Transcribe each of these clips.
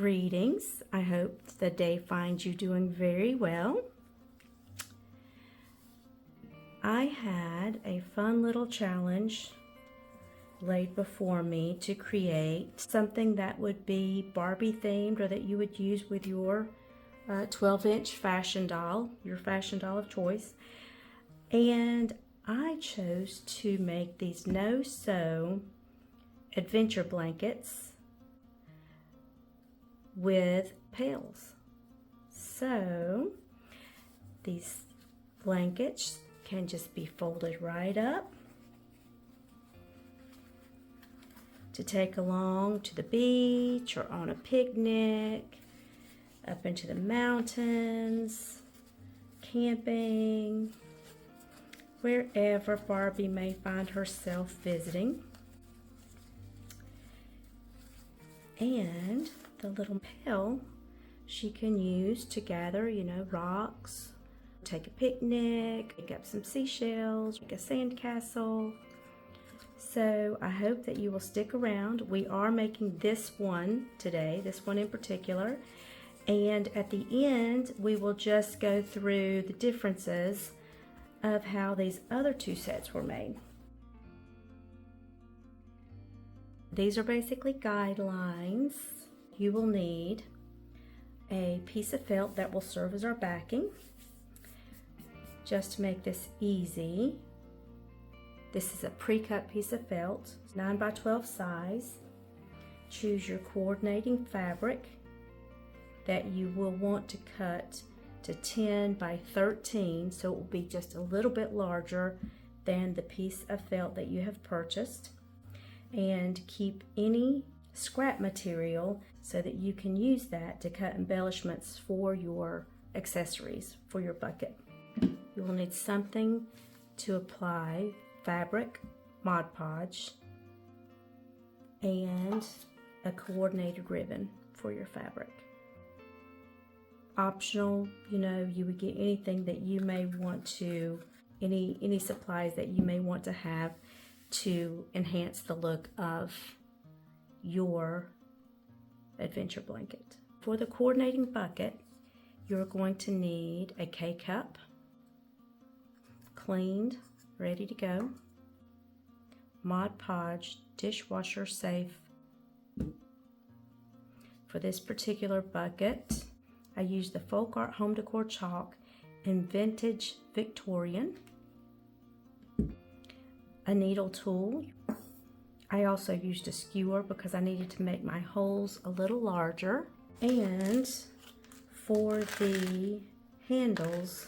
Greetings. I hope the day finds you doing very well. I had a fun little challenge laid before me to create something that would be Barbie themed, or that you would use with your 12-inch fashion doll, your fashion doll of choice. And I chose to make these no-sew adventure blankets with pails. So these blankets can just be folded right up to take along to the beach or on a picnic, up into the mountains, camping, wherever Barbie may find herself visiting. And the little pail she can use to gather, rocks, take a picnic, pick up some seashells, make a sandcastle. So I hope that you will stick around. We are making this one today, this one in particular. And at the end, we will just go through the differences of how these other two sets were made. These are basically guidelines. You will need a piece of felt that will serve as our backing. Just to make this easy, this is a pre-cut piece of felt, 9 by 12 size. Choose your coordinating fabric that you will want to cut to 10 by 13, so it will be just a little bit larger than the piece of felt that you have purchased. And keep any scrap material so that you can use that to cut embellishments for your accessories for your bucket. You will need something to apply fabric, Mod Podge, and a coordinated ribbon for your fabric. Optional, you would get anything that you may want to, any supplies that you may want to have to enhance the look of your adventure blanket. For the coordinating bucket, you're going to need a K-cup, cleaned, ready to go, Mod Podge dishwasher safe. For this particular bucket, I used the Folk Art Home Decor chalk in Vintage Victorian, a needle tool. I also used a skewer because I needed to make my holes a little larger. And for the handles,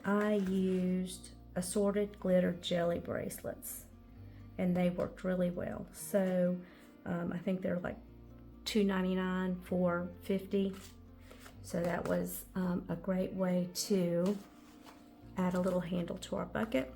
I used assorted glitter jelly bracelets, and they worked really well. So I think they're like $2.99 for $50. So that was a great way to add a little handle to our bucket.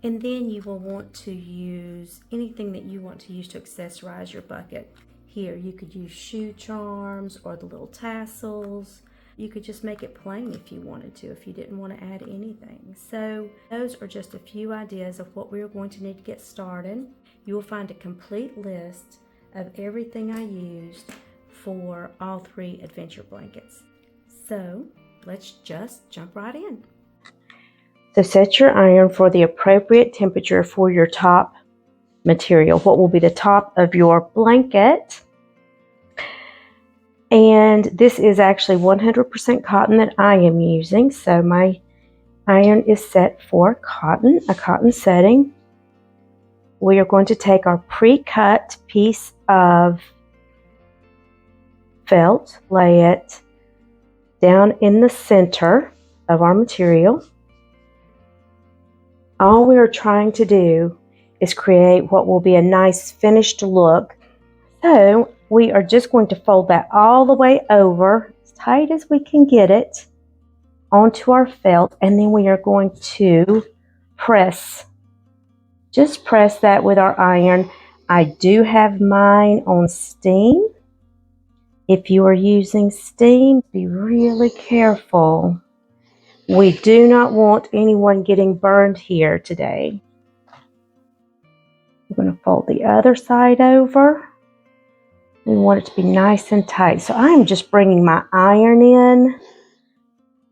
And then you will want to use anything that you want to use to accessorize your bucket. Here, you could use shoe charms or the little tassels. You could just make it plain if you wanted to, if you didn't want to add anything. So those are just a few ideas of what we're going to need to get started. You will find a complete list of everything I used for all three adventure blankets. So let's just jump right in. So set your iron for the appropriate temperature for your top material, what will be the top of your blanket. And this is actually 100% cotton that I am using. So my iron is set for cotton, a cotton setting. We are going to take our pre-cut piece of felt, lay it down in the center of our material. All we are trying to do is create what will be a nice finished look. So we are just going to fold that all the way over, as tight as we can get it, onto our felt, and then we are going to press. Just press that with our iron. I do have mine on steam. If you are using steam, be really careful. We do not want anyone getting burned here today. I'm going to fold the other side over. We want it to be nice and tight. So I'm just bringing my iron in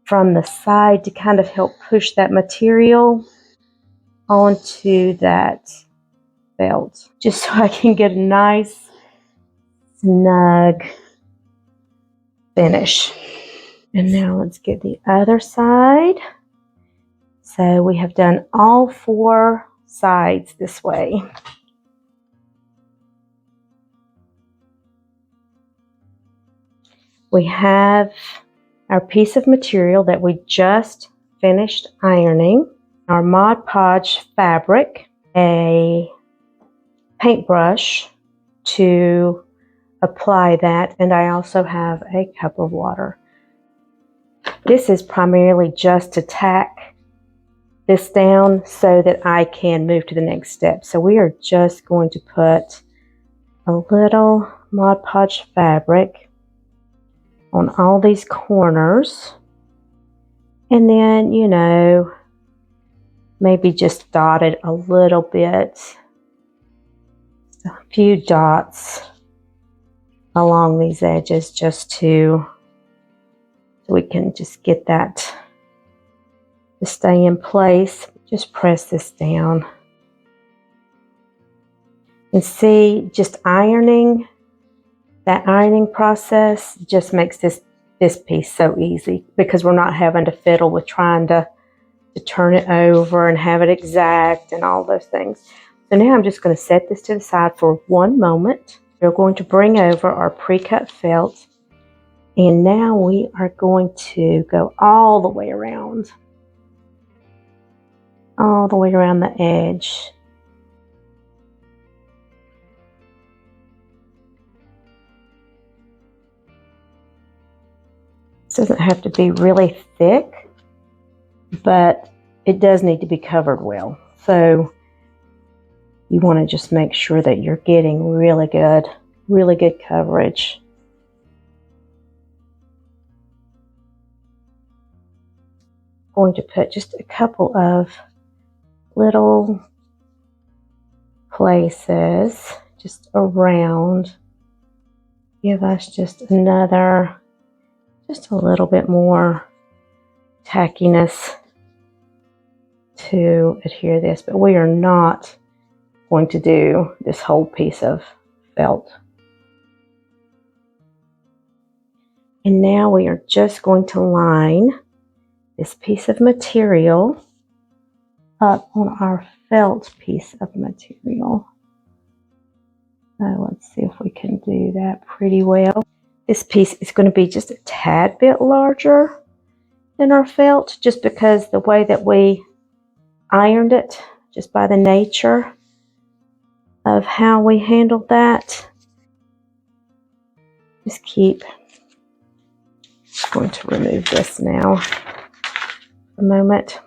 from the side to kind of help push that material onto that felt, just so I can get a nice snug finish. And now let's get the other side. So we have done all 4 sides this way. We have our piece of material that we just finished ironing, our Mod Podge fabric, a paintbrush to apply that, and I also have a cup of water. This is primarily just to tack this down so that I can move to the next step. So we are just going to put a little Mod Podge fabric on all these corners, and then, you know, maybe just dot it a little bit, a few dots along these edges, just so we can just get that to stay in place. Just press this down. And see, just ironing, that ironing process just makes this piece so easy, because we're not having to fiddle with trying to turn it over and have it exact and all those things. So now I'm just going to set this to the side for 1 moment. We're going to bring over our pre-cut felt, and now we are going to go all the way around the edge. This doesn't have to be really thick, but it does need to be covered well. So you want to just make sure that you're getting really good coverage. I'm going to put just a couple of little places just around. Give us just a little bit more tackiness to adhere this, but we are not going to do this whole piece of felt. And now we are just going to line this piece of material up on our felt piece of material. So let's see if we can do that pretty well. This piece is going to be just a tad bit larger than our felt, just because the way that we ironed it, just by the nature of how we handled that. Just going to remove this now for a moment.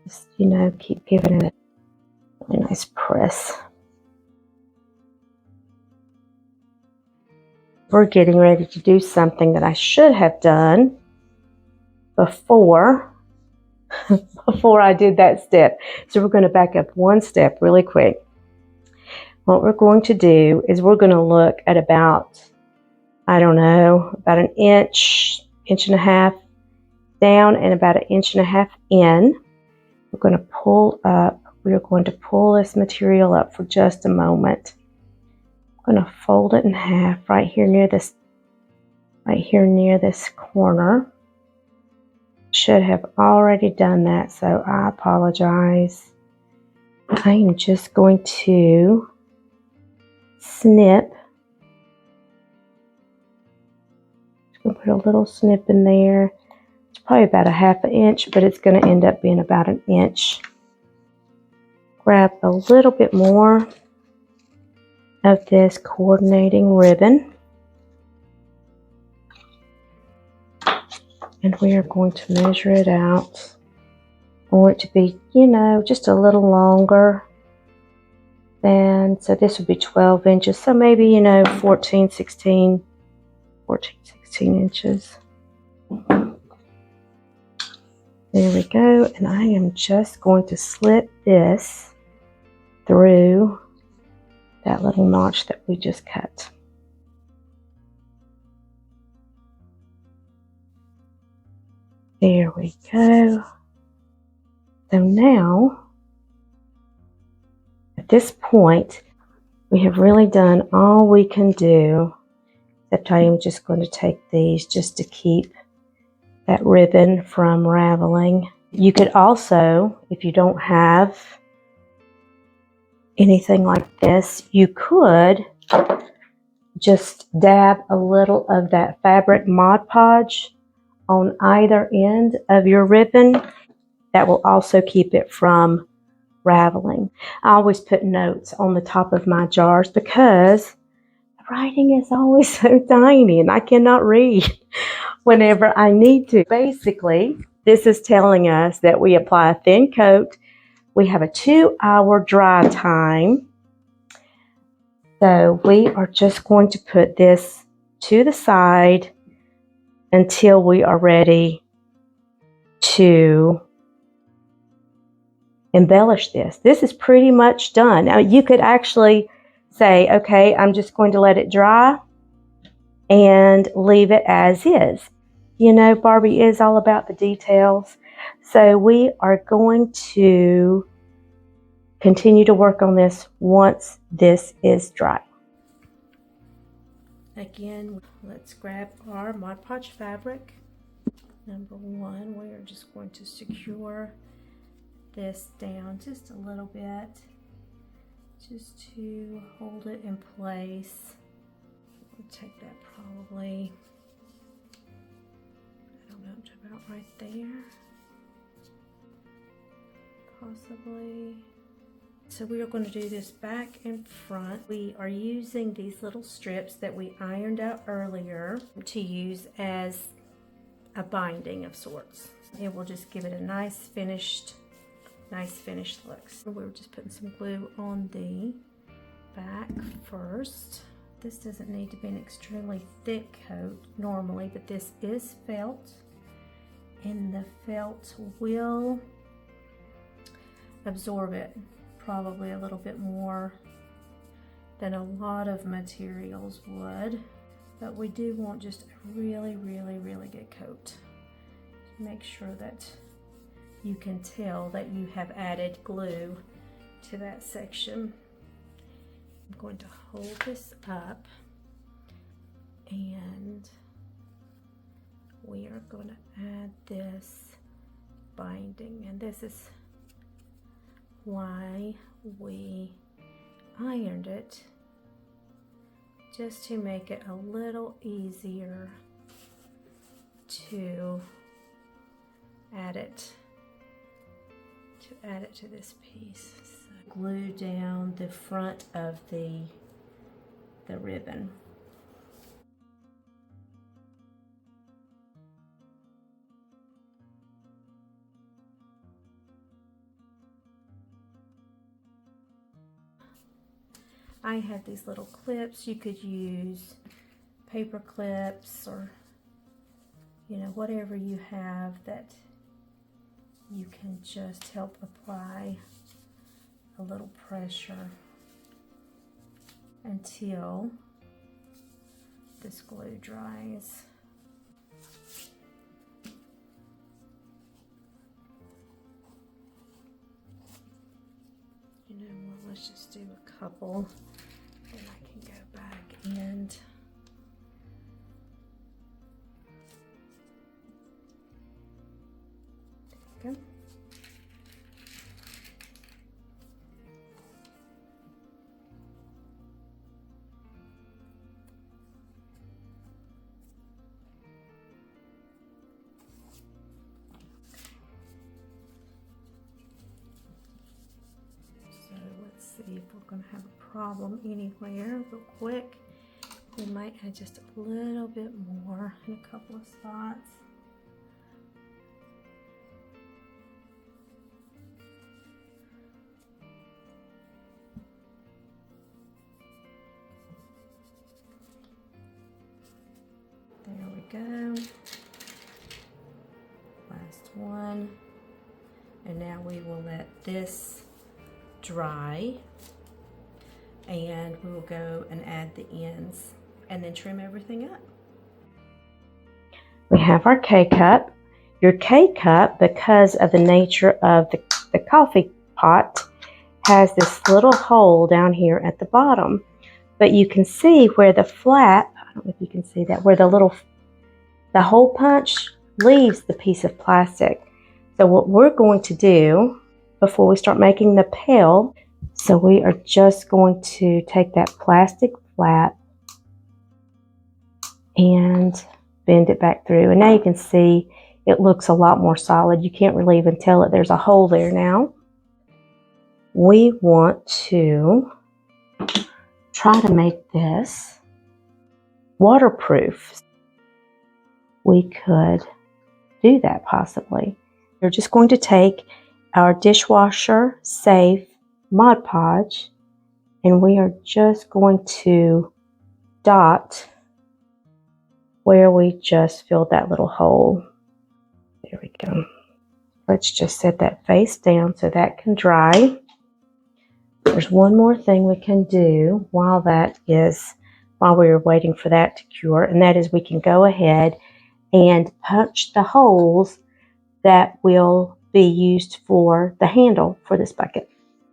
Just, you know, keep giving it a really nice press. We're getting ready to do something that I should have done before I did that step. So we're going to back up 1 step really quick. What we're going to do is we're going to look at about, I don't know, about an inch and a half down and about an inch and a half in. We're going to pull this material up for just a moment. I'm going to fold it in half right here near this corner. Should have already done that, so I apologize. I am just going to snip. Just going to put a little snip in there. It's probably about a half an inch, but it's going to end up being about an inch. Grab a little bit more of this coordinating ribbon, and we are going to measure it out. I want it to be, you know, just a little longer than, so this would be 12 inches, so maybe, you know, 14, 16 inches. There we go, and I am just going to slip this through that little notch that we just cut. There we go. So now, at this point, we have really done all we can do, except I am just going to take these just to keep that ribbon from raveling. You could also, if you don't have anything like this, you could just dab a little of that fabric Mod Podge on either end of your ribbon. That will also keep it from raveling. I always put notes on the top of my jars because the writing is always so tiny and I cannot read whenever I need to. Basically, this is telling us that we apply a thin coat. We have a 2-hour dry time. So we are just going to put this to the side until we are ready to embellish this. This is pretty much done. Now you could actually say, okay, I'm just going to let it dry and leave it as is. You know, Barbie is all about the details. So we are going to continue to work on this once this is dry. Again, let's grab our Mod Podge fabric. Number one, we are just going to secure this down just a little bit, just to hold it in place. We'll take that probably, I don't know, to about right there, possibly. So we are going to do this back and front. We are using these little strips that we ironed out earlier to use as a binding of sorts. It will just give it a nice finished look. So we're just putting some glue on the back first. This doesn't need to be an extremely thick coat normally, but this is felt, and the felt will absorb it probably a little bit more than a lot of materials would, but we do want just a really good coat. Make sure that you can tell that you have added glue to that section. I'm going to hold this up and we are going to add this binding, and this is why we ironed it, just to make it a little easier to add it to this piece. So glue down the front of the ribbon. I have these little clips. You could use paper clips or, you know, whatever you have that you can just help apply a little pressure until this glue dries. You know what, let's just do a couple, then I can go back and there you go. See if we're going to have a problem anywhere real quick. We might add just a little bit more in a couple of spots. There we go. Last one. And now we will let this dry, and we will go and add the ends and then trim everything up. We have our K-cup, Your K-cup, because of the nature of the coffee pot, has this little hole down here at the bottom. But you can see where the flap, I don't know if you can see that, where the hole punch leaves the piece of plastic. So what we're going to do before we start making the pail, so we are just going to take that plastic flap and bend it back through. And now you can see it looks a lot more solid. You can't really even tell it. There's a hole there now. We want to try to make this waterproof. We could do that possibly. We're just going to take our dishwasher safe Mod Podge and we are just going to dot where we just filled that little hole. There we go. Let's just set that face down so that can dry. There's one more thing we can do while we're waiting for that to cure, and that is we can go ahead and punch the holes that will be used for the handle for this bucket.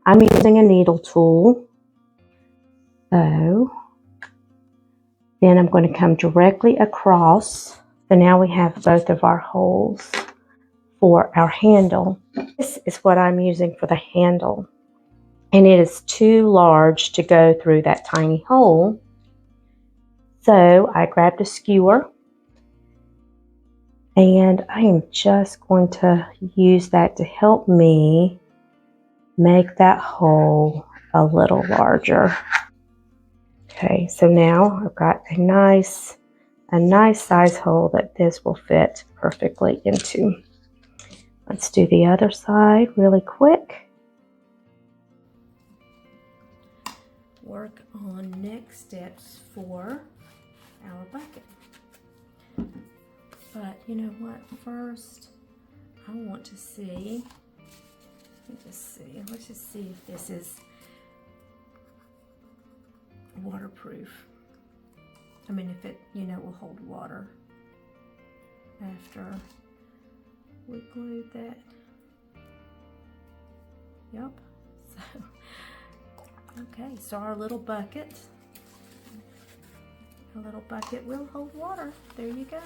I'm using a needle tool. So then I'm going to come directly across. So now we have both of our holes for our handle. This is what I'm using for the handle. And it is too large to go through that tiny hole. So I grabbed a skewer and I am just going to use that to help me make that hole a little larger. Okay, so now I've got a nice size hole that this will fit perfectly into. Let's do the other side really quick. Work on next steps for our bucket. But you know what? First, I want to see. Let's just see if this is waterproof. I mean, if it, will hold water after we glued that. Yep. So, okay, so our little bucket will hold water. There you go.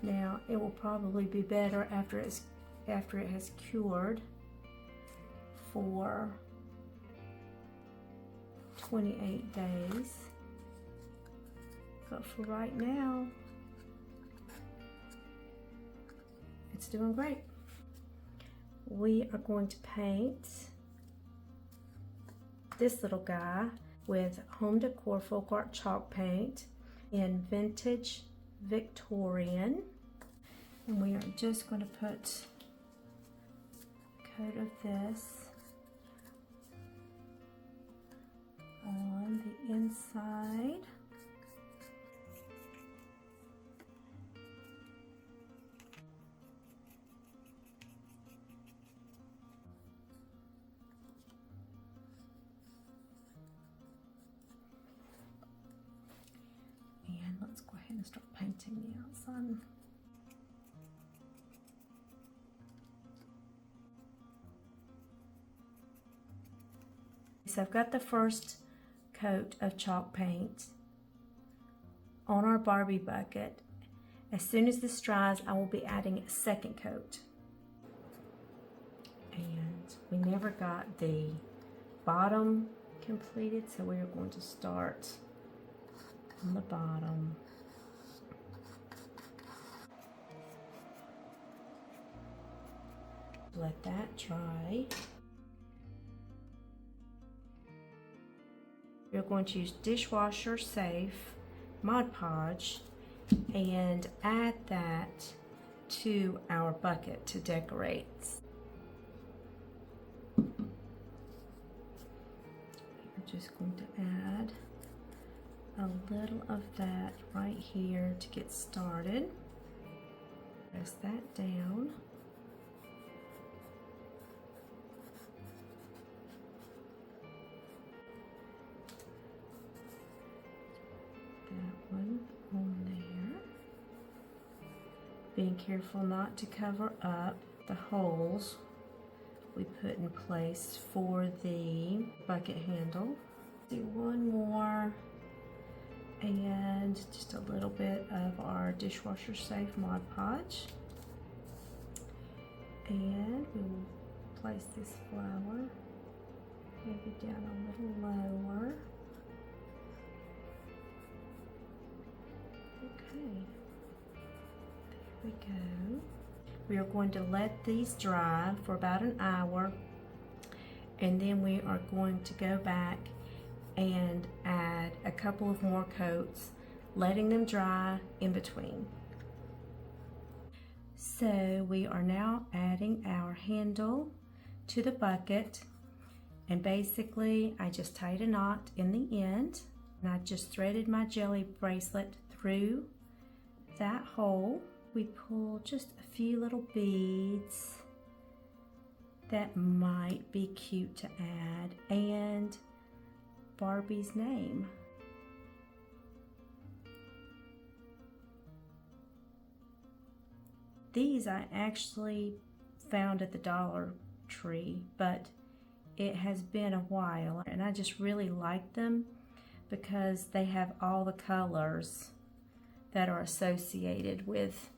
Now, it will probably be better after it has cured for 28 days. But for right now, it's doing great. We are going to paint this little guy with Home Decor Folk Art chalk paint in Vintage Victorian. And we are just going to put a coat of this on the inside. And let's go ahead and start painting the outside. So I've got the first coat of chalk paint on our Barbie bucket. As soon as this dries, I will be adding a second coat. And we never got the bottom completed, so we are going to start on the bottom. Let that dry. We're going to use dishwasher safe Mod Podge and add that to our bucket to decorate. We're just going to add a little of that right here to get started. Press that down. That one on there. being careful not to cover up the holes we put in place for the bucket handle. Do one more, and just a little bit of our dishwasher safe Mod Podge. And we will place this flower maybe down a little lower. Okay, there we go. We are going to let these dry for about an hour, and then we are going to go back and add a couple of more coats, letting them dry in between. So we are now adding our handle to the bucket, and basically I just tied a knot in the end, and I just threaded my jelly bracelet through that hole. We pull just a few little beads that might be cute to add, and Barbie's name. These I actually found at the Dollar Tree, but it has been a while, and I just really like them because they have all the colors that are associated with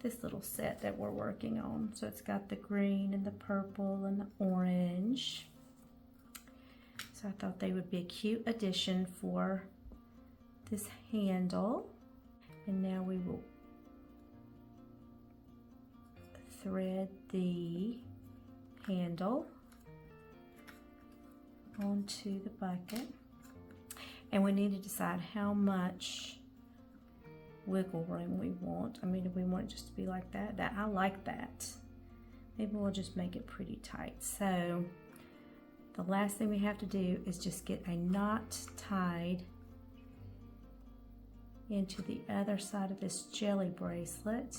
this little set that we're working on. So it's got the green and the purple and the orange. So I thought they would be a cute addition for this handle. And now we will thread the handle onto the bucket. And we need to decide how much wiggle room we want. I mean, if we want it just to be like that, I like that. Maybe we'll just make it pretty tight. So the last thing we have to do is just get a knot tied into the other side of this jelly bracelet.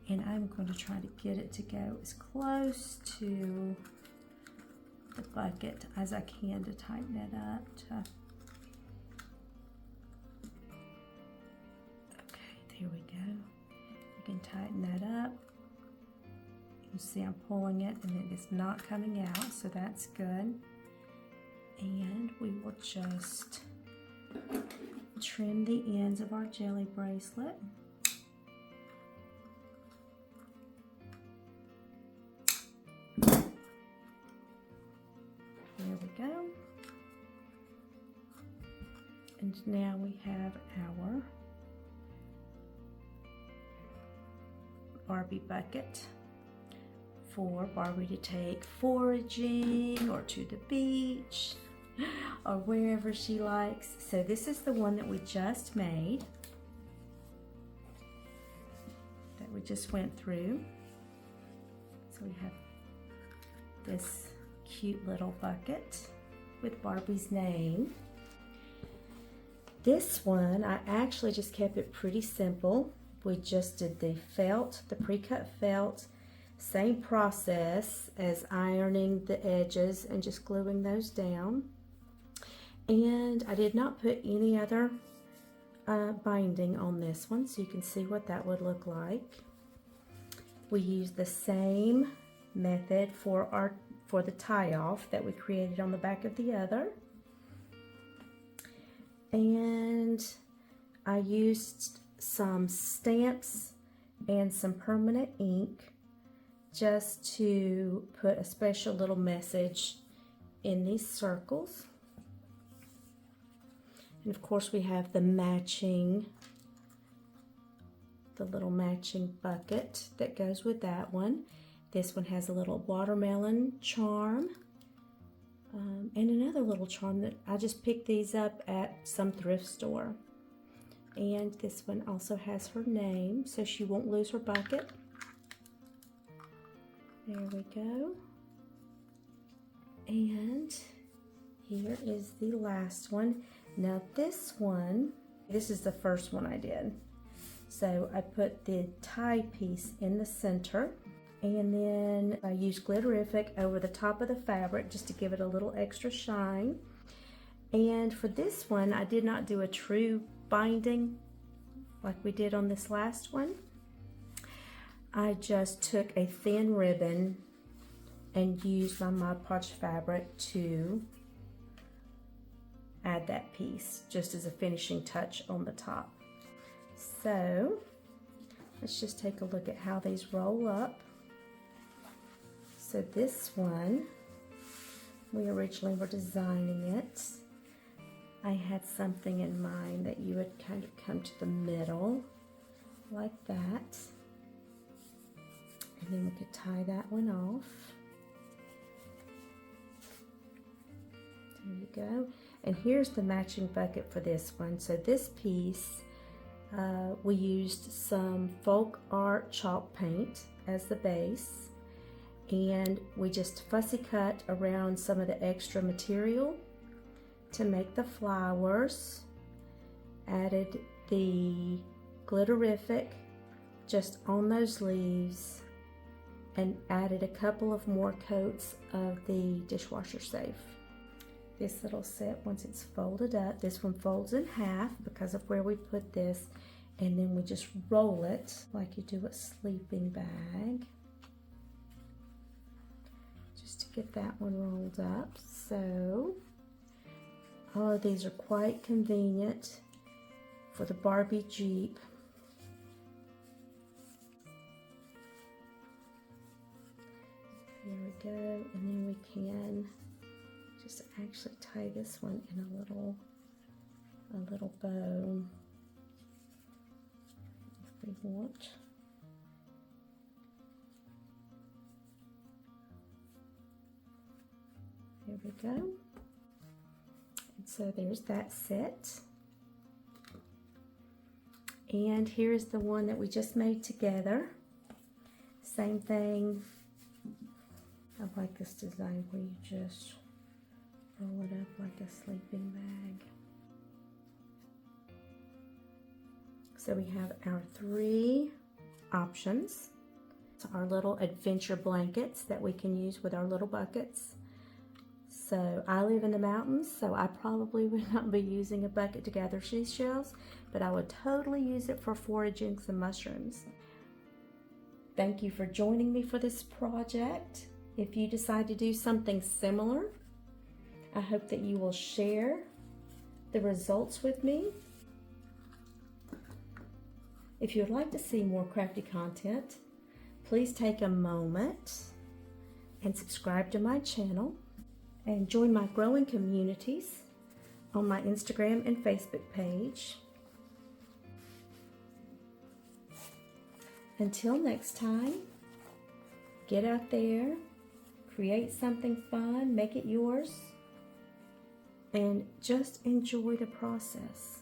And I'm going to try to get it to go as close to the bucket as I can to tighten it up. Okay, there we go. You can tighten that up. You see I'm pulling it and it is not coming out, so that's good. And we will just trim the ends of our jelly bracelet. There we go. And now we have our Barbie bucket for Barbie to take foraging or to the beach or wherever she likes. So this is the one that we just made, that we just went through. So we have this cute little bucket with Barbie's name. This one, I actually just kept it pretty simple. We just did the felt, the pre-cut felt, same process as ironing the edges and just gluing those down. And I did not put any other binding on this one, so you can see what that would look like. We used the same method for the tie-off that we created on the back of the other. And I used some stamps and some permanent ink just to put a special little message in these circles. And of course we have the little matching bucket that goes with that one. This one has a little watermelon charm and another little charm that I just picked these up at some thrift store. And this one also has her name, so she won't lose her bucket. There we go. And here is the last one. Now this one, this is the first one I did. So I put the tie piece in the center, and then I used Glitterific over the top of the fabric just to give it a little extra shine. And for this one, I did not do a true binding like we did on this last one. I just took a thin ribbon and used my Mod Podge fabric to add that piece just as a finishing touch on the top. So let's just take a look at how these roll up. So this one, we originally were designing it. I had something in mind that you would kind of come to the middle like that. And then we could tie that one off. There you go. And here's the matching bucket for this one. So this piece, we used some folk art chalk paint as the base. And we just fussy cut around some of the extra material to make the flowers. Added the glitterific just on those leaves, and added a couple of more coats of the dishwasher safe. This little set, once it's folded up, this one folds in half because of where we put this, and then we just roll it like you do a sleeping bag, just to get that one rolled up. So all of these are quite convenient for the Barbie Jeep. There we go, and then we can just actually tie this one in a little bow if we want. There we go. And so there's that set. And here's the one that we just made together. Same thing. I like this design where you just roll it up like a sleeping bag. So we have our 3 options. So our little adventure blankets that we can use with our little buckets. So I live in the mountains, so I probably would not be using a bucket to gather seashells, but I would totally use it for foraging some mushrooms. Thank you for joining me for this project. If you decide to do something similar, I hope that you will share the results with me. If you would like to see more crafty content, please take a moment and subscribe to my channel and join my growing communities on my Instagram and Facebook page. Until next time, get out there, create something fun, make it yours, and just enjoy the process.